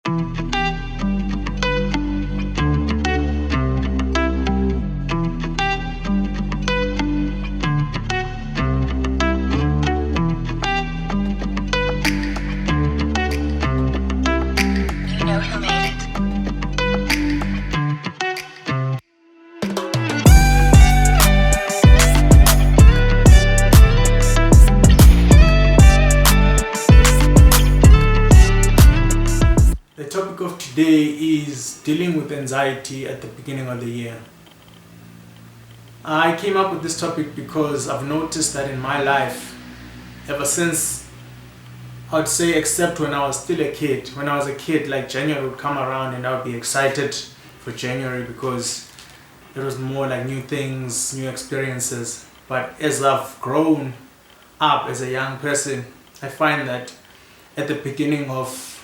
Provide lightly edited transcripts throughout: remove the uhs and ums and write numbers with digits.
You know who made it. The topic of today is dealing with anxiety at the beginning of the year. I came up with this topic because I've noticed that in my life, ever since, I would say, except when I was still a kid, when I was a kid, like January would come around and I would be excited for January because it was more like new things, new experiences. But as I've grown up as a young person, I find that at the beginning of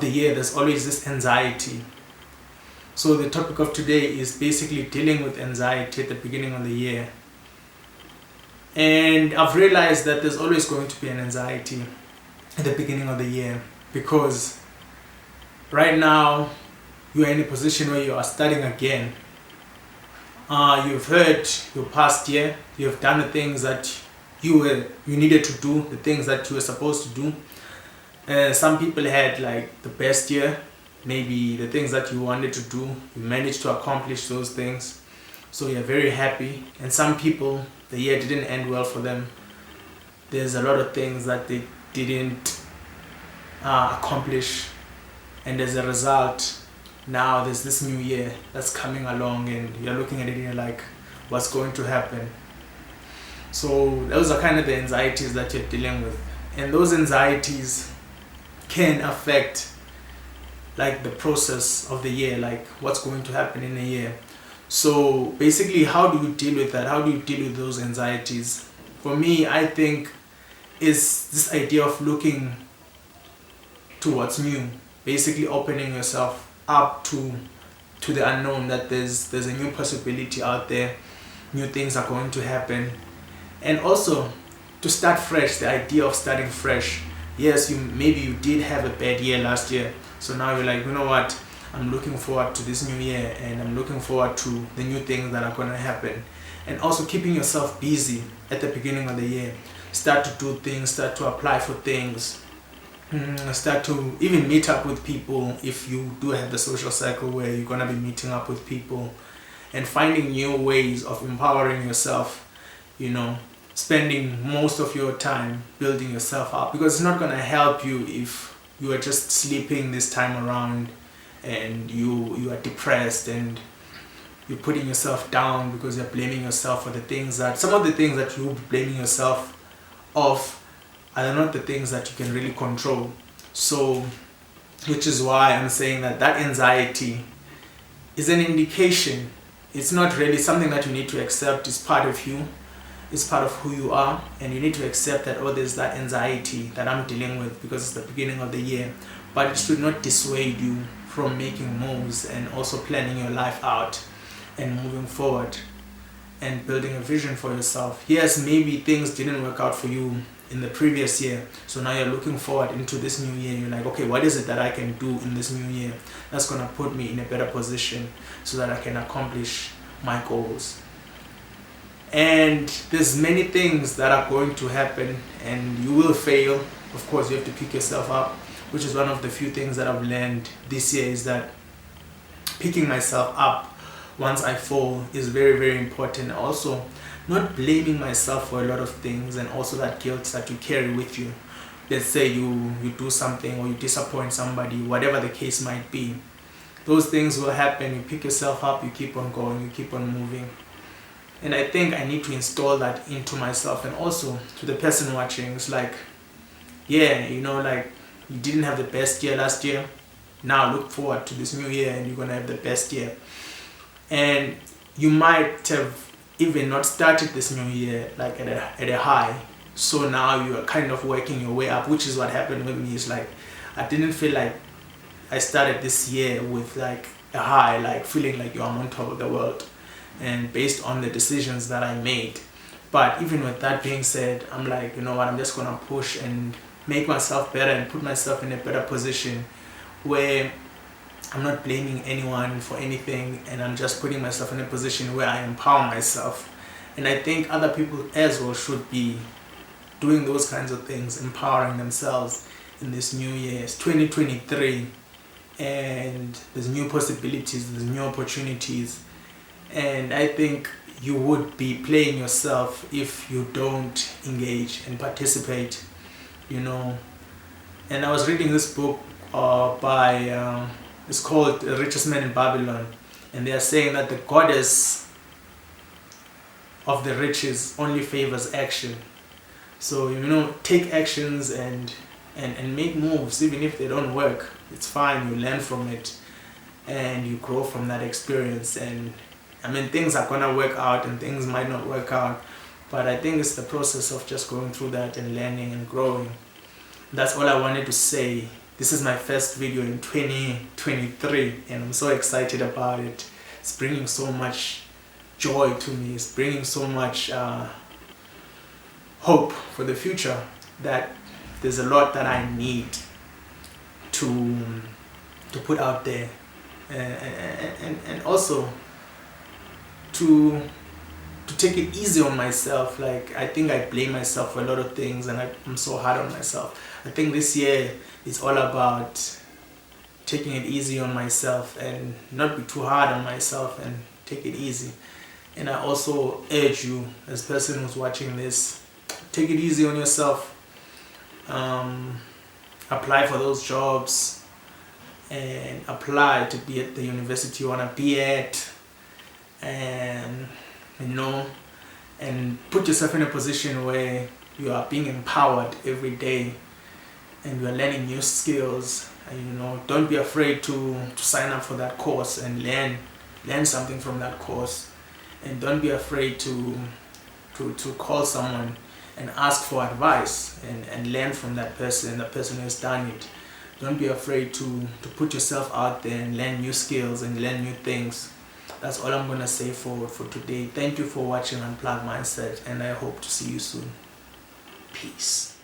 the year, there's always this anxiety. So the topic of today is basically dealing with anxiety at the beginning of the year. And I've realized that there's always going to be an anxiety at the beginning of the year because right now you are in a position where you are starting again. You've heard your past year, you have done the things that you needed to do, the things that you were supposed to do. Some people had like the best year, maybe the things that you wanted to do, you managed to accomplish those things, so you're very happy. And some people, the year didn't end well for them. There's a lot of things that they didn't accomplish, and as a result, now there's this new year that's coming along and you're looking at it and you're like, what's going to happen? So those are kind of the anxieties that you're dealing with, and those anxieties can affect like the process of the year, like what's going to happen in a year. So basically, how do you deal with that? How do you deal with those anxieties? For me, I think is this idea of looking to what's new, basically opening yourself up to the unknown, that there's a new possibility out there, new things are going to happen. And also to start fresh, the idea of starting fresh. Yes, maybe you did have a bad year last year, so now you're like, you know what, I'm looking forward to this new year and I'm looking forward to the new things that are going to happen. And also keeping yourself busy at the beginning of the year. Start to do things, start to apply for things, start to even meet up with people if you do have the social circle where you're going to be meeting up with people, and finding new ways of empowering yourself, spending most of your time building yourself up, because it's not going to help you if you are just sleeping this time around and you are depressed and you're putting yourself down because you're blaming yourself for the things that, some of the things that you'll be blaming yourself of are not the things that you can really control. So, which is why I'm saying that anxiety is an indication. It's not really something that you need to accept. It's part of you. It's part of who you are, and you need to accept that, oh, there's that anxiety that I'm dealing with because it's the beginning of the year. But it should not dissuade you from making moves and also planning your life out and moving forward and building a vision for yourself. Yes, maybe things didn't work out for you in the previous year, so now you're looking forward into this new year. You're like, okay, what is it that I can do in this new year that's going to put me in a better position so that I can accomplish my goals? And there's many things that are going to happen and you will fail. Of course, you have to pick yourself up, which is one of the few things that I've learned this year, is that picking myself up once I fall is very, very important. Also, not blaming myself for a lot of things, and also that guilt that you carry with you. Let's say you do something or you disappoint somebody, whatever the case might be. Those things will happen. You pick yourself up, you keep on going, you keep on moving. And I think I need to install that into myself, and also to the person watching. It's like, yeah, like you didn't have the best year last year. Now look forward to this new year and you're going to have the best year. And you might have even not started this new year like at a high. So now you are kind of working your way up, which is what happened with me. It's like I didn't feel like I started this year with like a high, like feeling like I'm on top of the world, and based on the decisions that I made. But even with that being said, I'm like, you know what, I'm just gonna push and make myself better and put myself in a better position where I'm not blaming anyone for anything, and I'm just putting myself in a position where I empower myself. And I think other people as well should be doing those kinds of things, empowering themselves in this new year. It's 2023, and there's new possibilities, there's new opportunities, and I think you would be playing yourself if you don't engage and participate, you know. And I was reading this book by it's called The Richest Man in Babylon, and they are saying that the goddess of the riches only favors action. So, you know, take actions and make moves. Even if they don't work, it's fine. You learn from it and you grow from that experience. And I mean, things are gonna work out and things might not work out, but I think it's the process of just going through that and learning and growing. That's all I wanted to say. This is my first video in 2023, and I'm so excited about it. It's bringing so much joy to me. It's bringing so much hope for the future, that there's a lot that I need to put out there, and also to take it easy on myself. Like, I think I blame myself for a lot of things, and I'm so hard on myself. I think this year is all about taking it easy on myself and not be too hard on myself, and take it easy. And I also urge you, as a person who's watching this, take it easy on yourself. Apply for those jobs and apply to be at the university you want to be at, and you know, and put yourself in a position where you are being empowered every day and you are learning new skills. And you know, don't be afraid to sign up for that course and learn something from that course. And don't be afraid to call someone and ask for advice and learn from that person who has done it. Don't be afraid to put yourself out there and learn new skills and learn new things. That's all I'm going to say for today. Thank you for watching Unplugged Mindset, and I hope to see you soon. Peace.